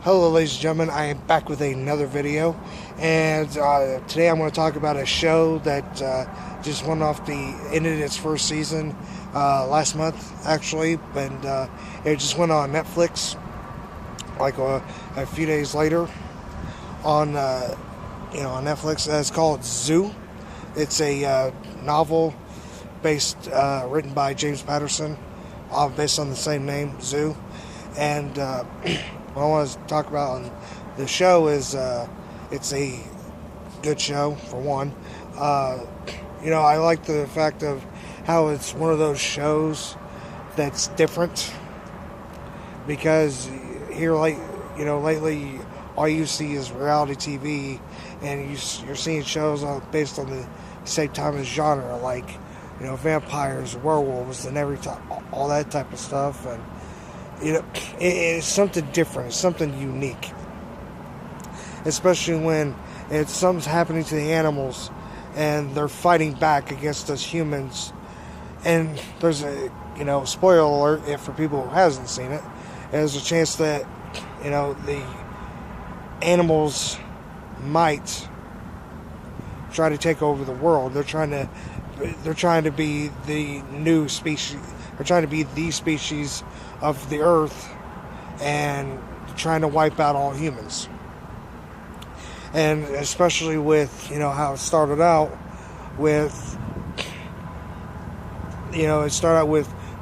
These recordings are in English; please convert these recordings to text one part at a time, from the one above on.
Hello ladies and gentlemen, I am back with another video, and today I'm going to talk about a show that just ended its first season last month actually, and it just went on Netflix like a few days later on on Netflix. It's called Zoo. It's a novel written by James Patterson, based on the same name, Zoo, and what I want to talk about on the show is it's a good show, for one. I like the fact of how it's one of those shows that's different, because lately all you see is reality TV, and you're seeing shows based on the same time as genre, like vampires, werewolves, and all that type of stuff, and it's something different. It's something unique, especially when something's happening to the animals and they're fighting back against us humans. And there's a spoiler alert, if for people who hasn't seen it, there's a chance that the animals might try to take over the world. They're trying to be the new species. They're trying to be the species of the earth, and trying to wipe out all humans. And especially with how it started out with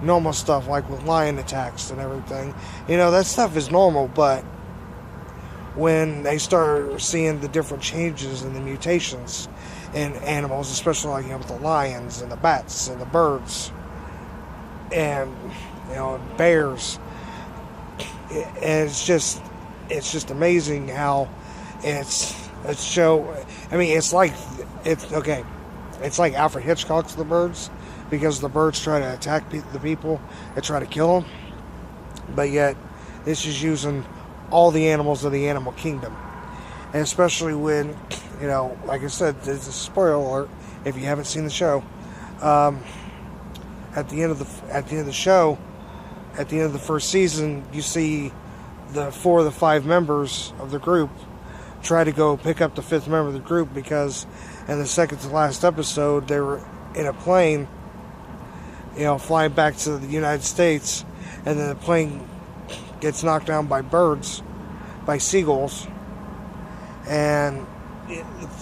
normal stuff, like with lion attacks and everything. That stuff is normal, but when they start seeing the different changes and the mutations in animals, especially with the lions and the bats and the birds and bears, it's just amazing how it's a show. I mean, it's like Alfred Hitchcock's The Birds, because the birds try to attack the people and try to kill them, but yet this is using all the animals of the animal kingdom. And especially when like I said, there's a spoiler alert if you haven't seen the show. At the end of the show, at the end of the first season, you see the 4 of the 5 members of the group try to go pick up the 5th member of the group, because in the second to last episode they were in a plane, flying back to the United States, and then the plane gets knocked down by by seagulls, and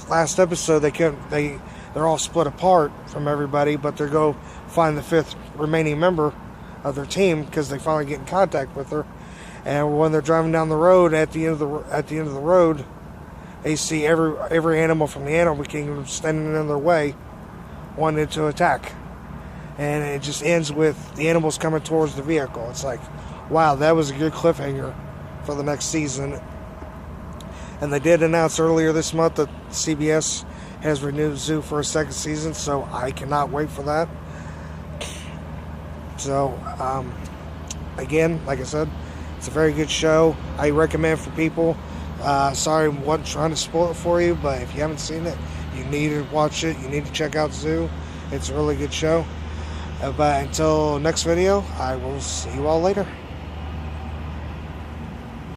last episode they're all split apart from everybody, but they go find the 5th remaining member of their team, because they finally get in contact with her. And when they're driving down the road, at the end of the road, they see every animal from the animal kingdom standing in their way, wanting to attack. And it just ends with the animals coming towards the vehicle. It's like, wow, that was a good cliffhanger for the next season. And they did announce earlier this month that CBS has renewed Zoo for a second season, so I cannot wait for that. So, again, like I said, it's a very good show. I recommend for people. Sorry, I wasn't trying to spoil it for you, but if you haven't seen it, you need to watch it. You need to check out Zoo. It's a really good show. But until next video, I will see you all later.